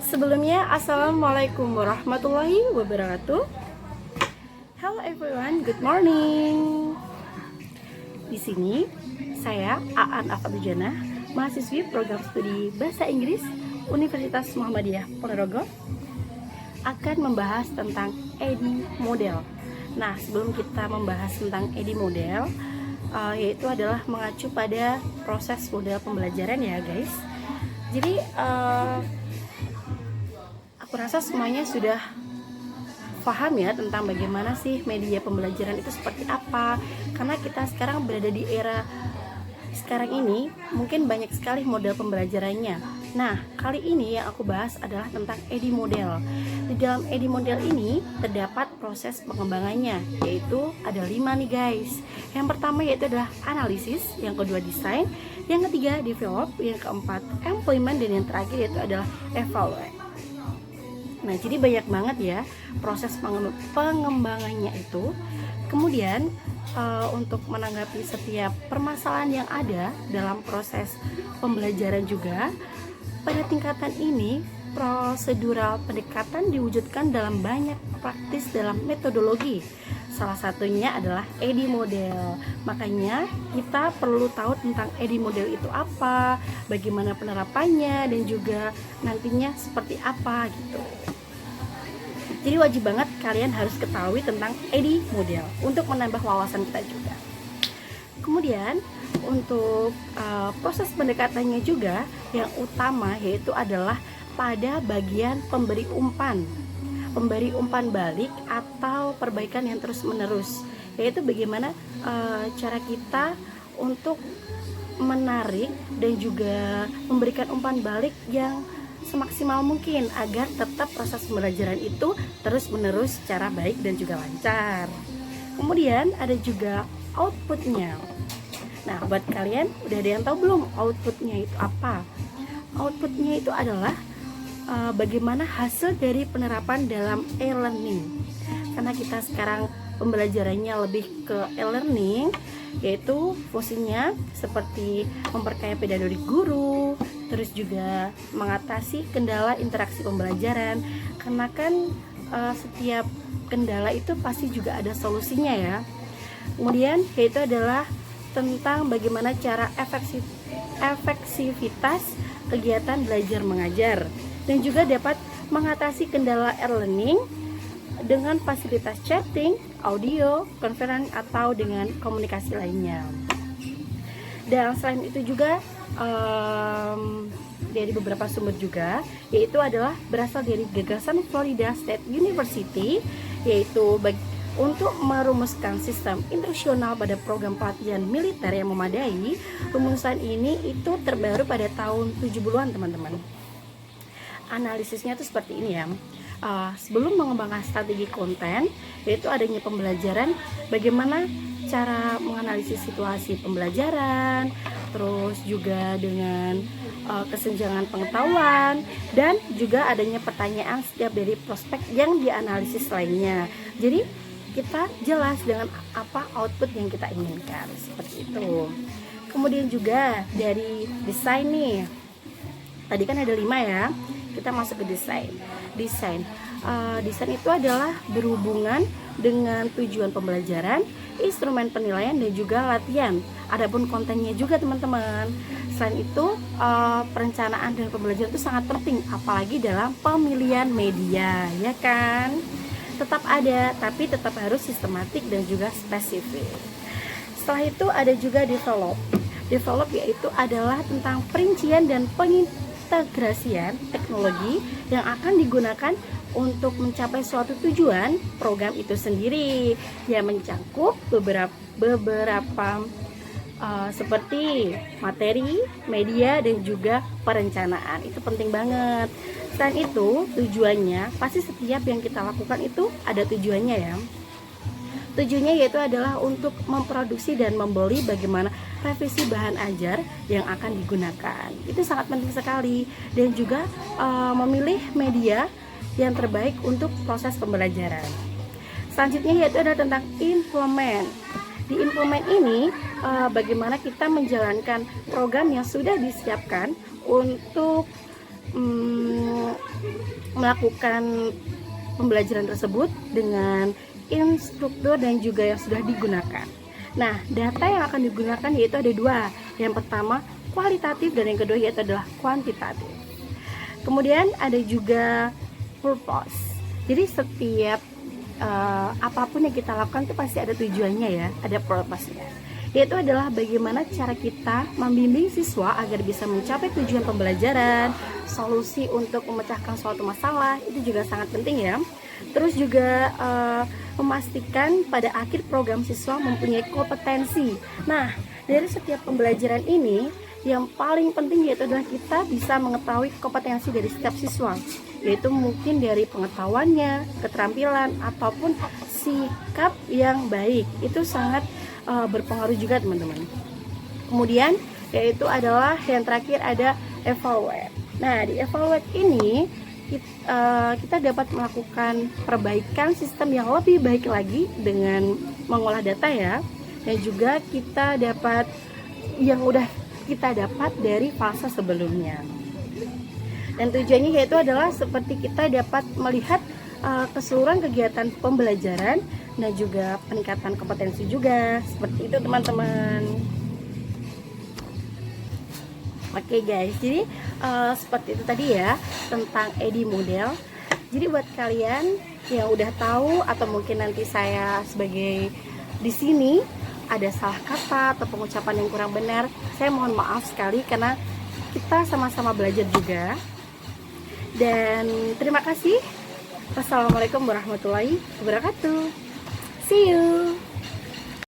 Sebelumnya, Assalamualaikum warahmatullahi wabarakatuh. Hello everyone, good morning. Di sini saya Aan Afadujana, mahasiswi program studi Bahasa Inggris Universitas Muhammadiyah Ponorogo, akan membahas tentang EDI model. Nah, sebelum kita membahas tentang EDI model, yaitu adalah mengacu pada proses model pembelajaran ya guys. Jadi aku rasa semuanya sudah paham ya tentang bagaimana sih media pembelajaran itu seperti apa. Karena kita sekarang berada di era sekarang ini, mungkin banyak sekali model pembelajarannya. Nah, kali ini yang aku bahas adalah tentang EDI model. Di dalam EDI model ini terdapat proses pengembangannya, yaitu ada 5 nih guys. Yang pertama yaitu adalah analisis, yang kedua desain, yang ketiga develop, yang keempat employment, dan yang terakhir yaitu adalah evaluate. Nah, jadi banyak banget ya proses pengembangannya itu. Kemudian untuk menanggapi setiap permasalahan yang ada dalam proses pembelajaran juga, pada tingkatan ini prosedural pendekatan diwujudkan dalam banyak praktis dalam metodologi. Salah satunya adalah EDI model. Makanya kita perlu tahu tentang EDI model itu apa, bagaimana penerapannya, dan juga nantinya seperti apa gitu. Jadi wajib banget kalian harus ketahui tentang EDI model untuk menambah wawasan kita juga. Kemudian untuk proses pendekatannya juga yang utama yaitu adalah pada bagian pemberi umpan balik atau perbaikan yang terus menerus, yaitu bagaimana cara kita untuk menarik dan juga memberikan umpan balik yang semaksimal mungkin agar tetap proses pembelajaran itu terus menerus secara baik dan juga lancar. Kemudian ada juga outputnya. Nah, buat kalian udah ada yang tahu belum outputnya itu apa? Outputnya itu adalah bagaimana hasil dari penerapan dalam e-learning. Karena kita sekarang pembelajarannya lebih ke e-learning, yaitu fungsinya seperti memperkaya pedagogik guru, terus juga mengatasi kendala interaksi pembelajaran. Karena kan setiap kendala itu pasti juga ada solusinya ya. Kemudian yaitu adalah tentang bagaimana cara efektivitas kegiatan belajar mengajar, dan juga dapat mengatasi kendala e-learning dengan fasilitas chatting, audio, conference, atau dengan komunikasi lainnya. Dan selain itu juga dari beberapa sumber juga, yaitu adalah berasal dari gagasan Florida State University, yaitu untuk merumuskan sistem instruksional pada program pelatihan militer yang memadai. Rumusan ini itu terbaru pada tahun 70-an teman-teman. Analisisnya itu seperti ini ya. Sebelum mengembangkan strategi konten, yaitu adanya pembelajaran bagaimana cara menganalisis situasi pembelajaran, terus juga dengan kesenjangan pengetahuan, dan juga adanya pertanyaan setiap dari prospek yang dianalisis lainnya. Jadi kita jelas dengan apa output yang kita inginkan, seperti itu. Kemudian juga dari desain nih, tadi kan ada 5 ya, kita masuk ke desain. Desain itu adalah berhubungan dengan tujuan pembelajaran, instrumen penilaian, dan juga latihan. Adapun kontennya juga teman-teman. Selain itu perencanaan dan pembelajaran itu sangat penting, apalagi dalam pemilihan media, ya kan? Tetap ada, tapi tetap harus sistematik dan juga spesifik. Setelah itu ada juga develop. Develop yaitu adalah tentang perincian dan pengintegrasian teknologi yang akan digunakan untuk mencapai suatu tujuan program itu sendiri, yang mencakup beberapa seperti materi, media, dan juga perencanaan. Itu penting banget. Selain itu tujuannya, pasti setiap yang kita lakukan itu ada tujuannya ya. Tujuannya yaitu adalah untuk memproduksi dan membeli bagaimana revisi bahan ajar yang akan digunakan. Itu sangat penting sekali. Dan juga memilih media yang terbaik untuk proses pembelajaran. Selanjutnya yaitu adalah tentang implement. Di implement ini bagaimana kita menjalankan program yang sudah disiapkan untuk melakukan pembelajaran tersebut dengan instruktur dan juga yang sudah digunakan. Nah, data yang akan digunakan yaitu ada dua. Yang pertama kualitatif dan yang kedua yaitu adalah kuantitatif. Kemudian ada juga purpose. Jadi setiap apapun yang kita lakukan itu pasti ada tujuannya ya, ada purpose-nya. Yaitu adalah bagaimana cara kita membimbing siswa agar bisa mencapai tujuan pembelajaran, solusi untuk memecahkan suatu masalah, itu juga sangat penting ya. Terus juga memastikan pada akhir program siswa mempunyai kompetensi. Nah, dari setiap pembelajaran ini, yang paling penting yaitu adalah kita bisa mengetahui kompetensi dari setiap siswa, yaitu mungkin dari pengetahuannya, keterampilan, ataupun sikap yang baik. Itu sangat berpengaruh juga teman-teman. Kemudian yaitu adalah yang terakhir ada evaluate. Nah, di evaluate ini kita dapat melakukan perbaikan sistem yang lebih baik lagi dengan mengolah data ya, dan juga kita dapat yang udah kita dapat dari fase sebelumnya. Dan tujuannya yaitu adalah seperti kita dapat melihat keseluruhan kegiatan pembelajaran dan juga peningkatan kompetensi juga, seperti itu teman-teman. Oke guys, jadi seperti itu tadi ya tentang EDI model. Jadi buat kalian yang udah tahu atau mungkin nanti saya sebagai di sini ada salah kata atau pengucapan yang kurang benar, saya mohon maaf sekali karena kita sama-sama belajar juga. Dan terima kasih. Wassalamualaikum warahmatullahi wabarakatuh. See you.